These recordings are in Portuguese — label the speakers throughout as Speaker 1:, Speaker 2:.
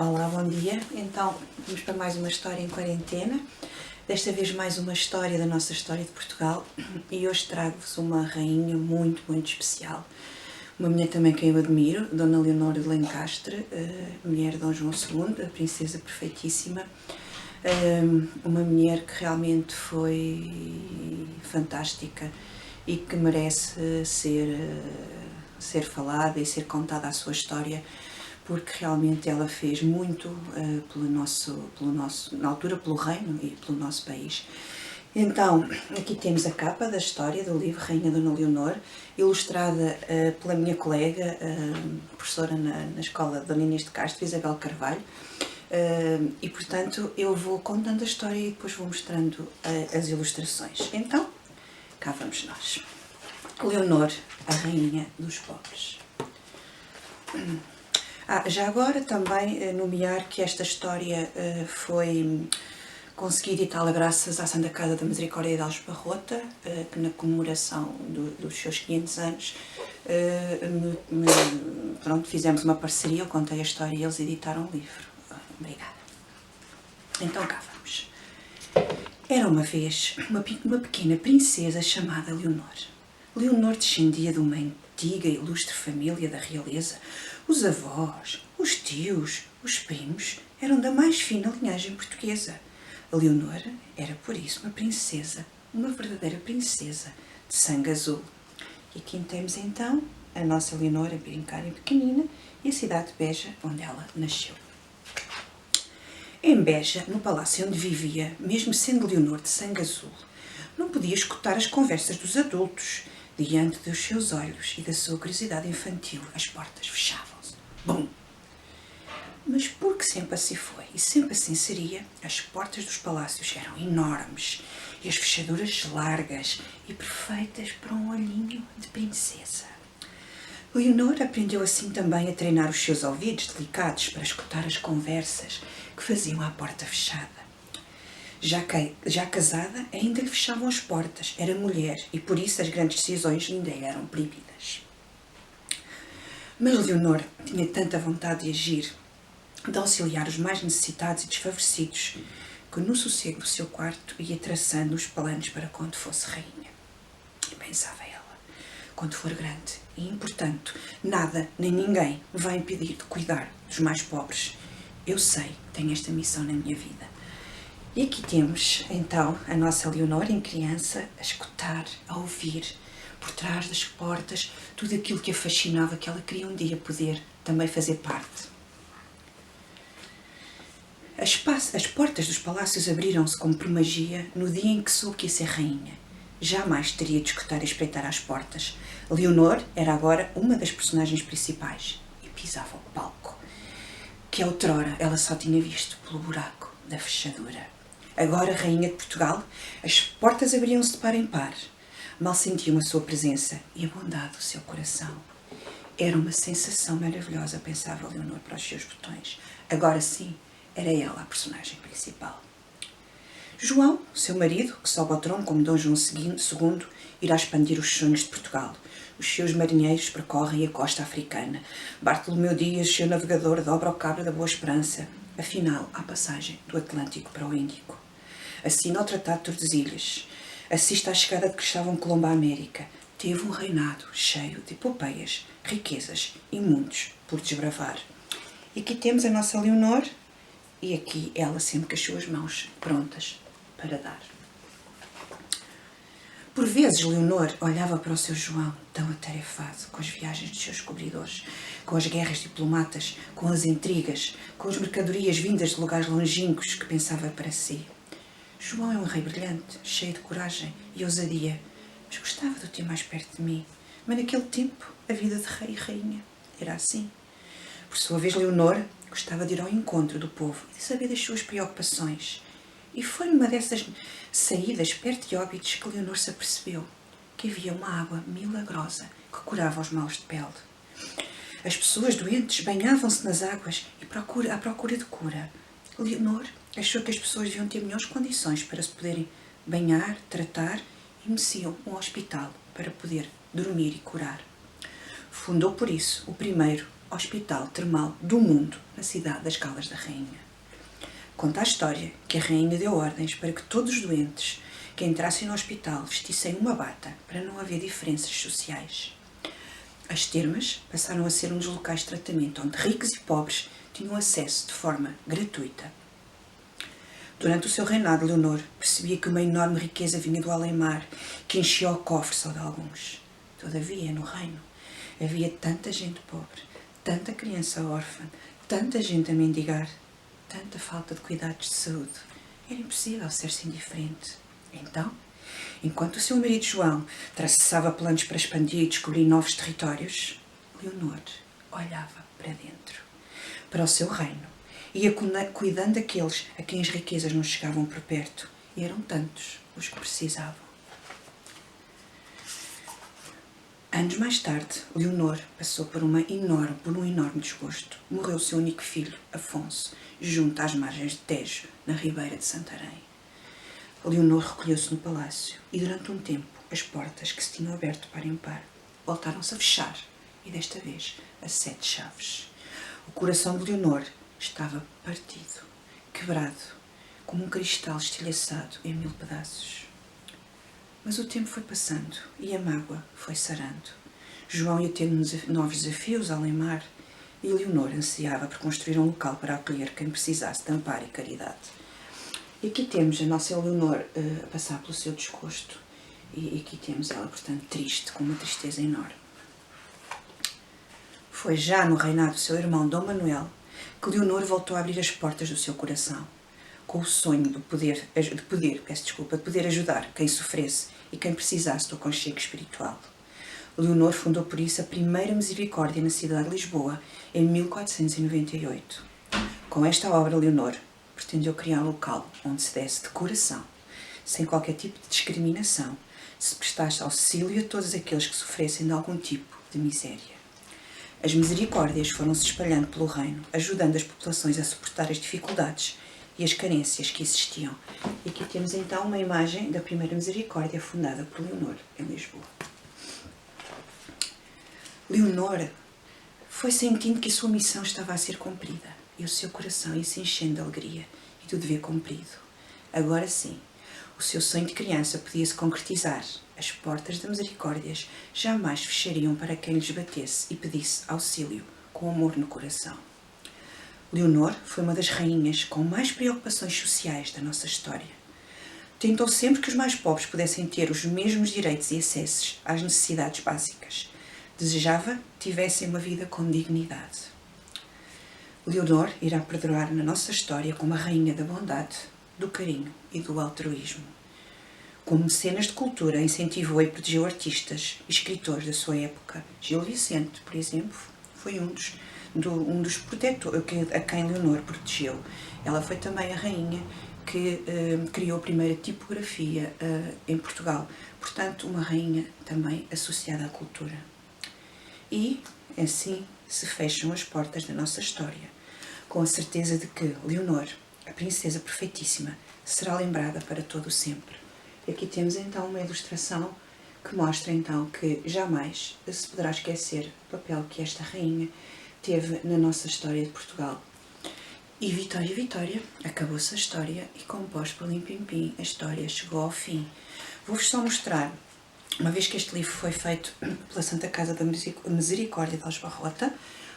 Speaker 1: Olá, bom dia. Então, vamos para mais uma história em quarentena. Desta vez mais uma história da nossa história de Portugal. E hoje trago-vos uma rainha muito, muito especial. Uma mulher também que eu admiro, Dona Leonor de Lencastre, mulher de Dom João II, a princesa perfeitíssima. Uma mulher que realmente foi fantástica e que merece ser falada e ser contada a sua história, porque realmente ela fez muito na altura pelo reino e pelo nosso país. Então, aqui temos a capa da história do livro Rainha Dona Leonor, ilustrada pela minha colega, professora na escola Dona Inês de Castro, Isabel Carvalho, e portanto eu vou contando a história e depois vou mostrando as ilustrações. Então, cá vamos nós. Leonor, a rainha dos pobres. Já agora também nomear que esta história foi conseguida e tal graças à Santa Casa da Misericórdia de Aljubarrota, que na comemoração dos seus 500 anos fizemos uma parceria, eu contei a história e eles editaram o livro. Obrigada. Então cá vamos. Era uma vez uma pequena princesa chamada Leonor. Leonor descendia de uma antiga e ilustre família da realeza. Os avós, os tios, os primos eram da mais fina linhagem portuguesa. A Leonor era, por isso, uma princesa, uma verdadeira princesa de sangue azul. E aqui temos, então, a nossa Leonor a brincar em pequenina e a cidade de Beja, onde ela nasceu. Em Beja, no palácio onde vivia, mesmo sendo Leonor de sangue azul, não podia escutar as conversas dos adultos. Diante dos seus olhos e da sua curiosidade infantil, as portas fechavam-se. Bum! Mas porque sempre assim foi e sempre assim seria, as portas dos palácios eram enormes e as fechaduras largas e perfeitas para um olhinho de princesa. Leonor aprendeu assim também a treinar os seus ouvidos delicados para escutar as conversas que faziam à porta fechada. Já casada, ainda lhe fechavam as portas, era mulher e por isso as grandes decisões ainda eram proibidas. Mas Leonor tinha tanta vontade de agir, de auxiliar os mais necessitados e desfavorecidos, que no sossego do seu quarto ia traçando os planos para quando fosse rainha. E pensava ela, quando for grande e importante, nada nem ninguém me vai impedir de cuidar dos mais pobres. Eu sei que tenho esta missão na minha vida. E aqui temos, então, a nossa Leonor em criança a escutar, a ouvir, por trás das portas, tudo aquilo que a fascinava, que ela queria um dia poder também fazer parte. As portas dos palácios abriram-se como por magia no dia em que soube que ia ser rainha. Jamais teria de escutar e espreitar às portas. Leonor era agora uma das personagens principais e pisava o palco, que outrora ela só tinha visto pelo buraco da fechadura. Agora, rainha de Portugal, as portas abriam-se de par em par. Mal sentiam a sua presença e a bondade do seu coração. Era uma sensação maravilhosa, pensava Leonor para os seus botões. Agora sim, era ela a personagem principal. João, seu marido, que sobe ao trono como Dom João II, irá expandir os sonhos de Portugal. Os seus marinheiros percorrem a costa africana. Bartolomeu Dias, seu navegador, dobra o cabo da Boa Esperança. Afinal, há passagem do Atlântico para o Índico. Assina o Tratado de Tordesilhas. Assiste à chegada de Cristóvão Colombo à América. Teve um reinado cheio de epopeias, riquezas e mundos por desbravar. E aqui temos a nossa Leonor e aqui ela sempre com as suas mãos prontas para dar. Por vezes, Leonor olhava para o seu João, tão atarefado com as viagens dos seus cobridores, com as guerras diplomatas, com as intrigas, com as mercadorias vindas de lugares longínquos que pensava para si. João é um rei brilhante, cheio de coragem e ousadia, mas gostava de o ter mais perto de mim. Mas naquele tempo, a vida de rei e rainha era assim. Por sua vez, Leonor gostava de ir ao encontro do povo e de saber das suas preocupações. E foi numa dessas saídas perto de Óbidos que Leonor se apercebeu que havia uma água milagrosa que curava os maus de pele. As pessoas doentes banhavam-se nas águas à procura de cura. Leonor achou que as pessoas deviam ter melhores condições para se poderem banhar, tratar e mereciam um hospital para poder dormir e curar. Fundou por isso o primeiro hospital termal do mundo na cidade das Caldas da Rainha. Conta a história que a rainha deu ordens para que todos os doentes que entrassem no hospital vestissem uma bata para não haver diferenças sociais. As termas passaram a ser um dos locais de tratamento onde ricos e pobres tinham acesso de forma gratuita. Durante o seu reinado, Leonor percebia que uma enorme riqueza vinha do além-mar, que enchia o cofre só de alguns. Todavia, no reino, havia tanta gente pobre, tanta criança órfã, tanta gente a mendigar, tanta falta de cuidados de saúde. Era impossível ser-se indiferente. Então, enquanto o seu marido João traçava planos para expandir e descobrir novos territórios, Leonor olhava para dentro, para o seu reino, ia cuidando daqueles a quem as riquezas não chegavam por perto, e eram tantos os que precisavam. Anos mais tarde, Leonor passou por um enorme desgosto. Morreu seu único filho, Afonso, junto às margens de Tejo, na ribeira de Santarém. Leonor recolheu-se no palácio e, durante um tempo, as portas que se tinham aberto par em par voltaram-se a fechar, e desta vez a 7 chaves. O coração de Leonor estava partido, quebrado, como um cristal estilhaçado em 1000 pedaços. Mas o tempo foi passando e a mágoa foi sarando. João ia tendo novos desafios além mar e Leonor ansiava por construir um local para acolher quem precisasse de amparo e caridade. E aqui temos a nossa Leonor a passar pelo seu desgosto e aqui temos ela, portanto, triste, com uma tristeza enorme. Foi já no reinado do seu irmão Dom Manuel que Leonor voltou a abrir as portas do seu coração, com o sonho de poder ajudar quem sofresse e quem precisasse do aconchego espiritual. Leonor fundou por isso a primeira misericórdia na cidade de Lisboa, em 1498. Com esta obra, Leonor pretendeu criar um local onde se desse de coração, sem qualquer tipo de discriminação, se prestasse auxílio a todos aqueles que sofressem de algum tipo de miséria. As misericórdias foram-se espalhando pelo reino, ajudando as populações a suportar as dificuldades e as carências que existiam. E aqui temos então uma imagem da primeira misericórdia fundada por Leonor, em Lisboa. Leonor foi sentindo que a sua missão estava a ser cumprida e o seu coração ia se enchendo de alegria e do dever cumprido. Agora sim, o seu sonho de criança podia se concretizar. As portas da misericórdias jamais fechariam para quem lhes batesse e pedisse auxílio com amor no coração. Leonor foi uma das rainhas com mais preocupações sociais da nossa história. Tentou sempre que os mais pobres pudessem ter os mesmos direitos e acessos às necessidades básicas. Desejava que tivessem uma vida com dignidade. Leonor irá perdurar na nossa história como a rainha da bondade, do carinho e do altruísmo. Como mecenas de cultura, incentivou e protegeu artistas e escritores da sua época. Gil Vicente, por exemplo, foi um dos protetores a quem Leonor protegeu. Ela foi também a rainha que criou a primeira tipografia em Portugal. Portanto, uma rainha também associada à cultura. E assim se fecham as portas da nossa história, com a certeza de que Leonor, a princesa perfeitíssima, será lembrada para todo o sempre. E aqui temos então uma ilustração que mostra então que jamais se poderá esquecer o papel que esta rainha teve na nossa história de Portugal. E Vitória, Vitória, acabou-se a história e com pós Palim Pim Pim, a história chegou ao fim. Vou-vos só mostrar, uma vez que este livro foi feito pela Santa Casa da Misericórdia de Aljubarrota,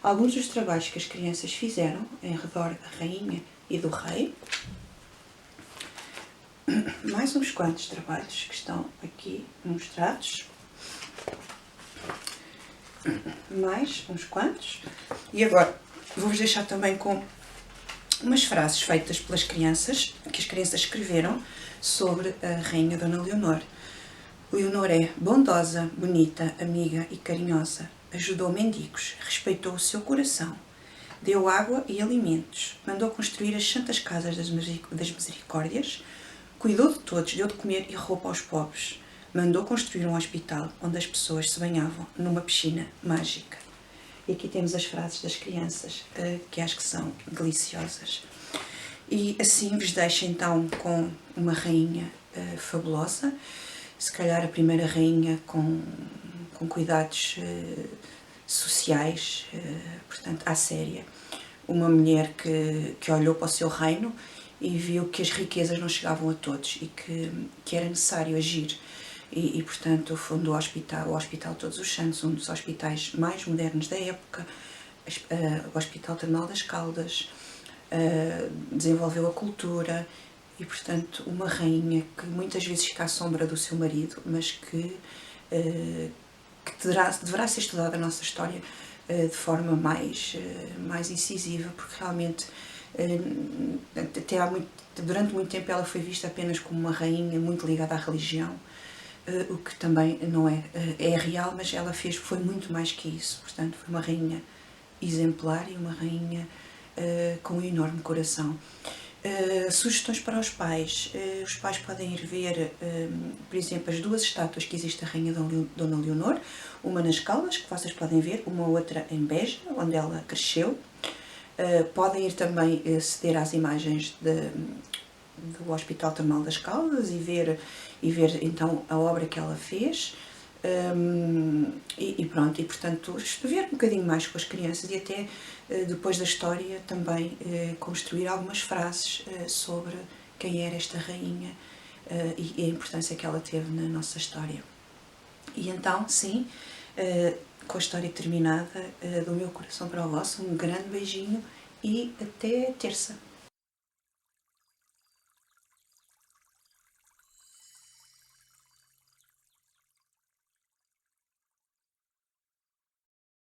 Speaker 1: alguns dos trabalhos que as crianças fizeram em redor da rainha e do rei. Mais uns quantos trabalhos que estão aqui mostrados. Mais uns quantos. E agora vou-vos deixar também com umas frases feitas pelas crianças, que as crianças escreveram sobre a rainha Dona Leonor. Leonor é bondosa, bonita, amiga e carinhosa. Ajudou mendigos, respeitou o seu coração. Deu água e alimentos. Mandou construir as santas casas das misericórdias. Cuidou de todos, deu de comer e roupa aos pobres. Mandou construir um hospital onde as pessoas se banhavam numa piscina mágica. E aqui temos as frases das crianças, que acho que são deliciosas. E assim vos deixo então com uma rainha fabulosa, se calhar a primeira rainha com cuidados sociais, portanto, à séria. Uma mulher que olhou para o seu reino e viu que as riquezas não chegavam a todos e que era necessário agir. Portanto, fundou o Hospital Todos os Santos, um dos hospitais mais modernos da época, o Hospital Termal das Caldas, desenvolveu a cultura e, portanto, uma rainha que muitas vezes fica à sombra do seu marido, mas que deverá ser estudada a nossa história de forma mais incisiva, porque realmente durante muito tempo ela foi vista apenas como uma rainha muito ligada à religião, o que também não é real, mas ela foi muito mais que isso. Portanto, foi uma rainha exemplar e uma rainha com um enorme coração. Sugestões para os pais podem ir ver, por exemplo, as duas estátuas que existe da Rainha Dona Leonor, uma nas Caldas, que vocês podem ver, uma outra em Beja, onde ela cresceu. Podem ir também ceder às imagens do Hospital Termal das Caldas e ver então a obra que ela fez. Pronto, e portanto ver um bocadinho mais com as crianças e até depois da história também construir algumas frases sobre quem era esta rainha e a importância que ela teve na nossa história. E então, sim, com a história terminada, do meu coração para o vosso, um grande beijinho e até terça.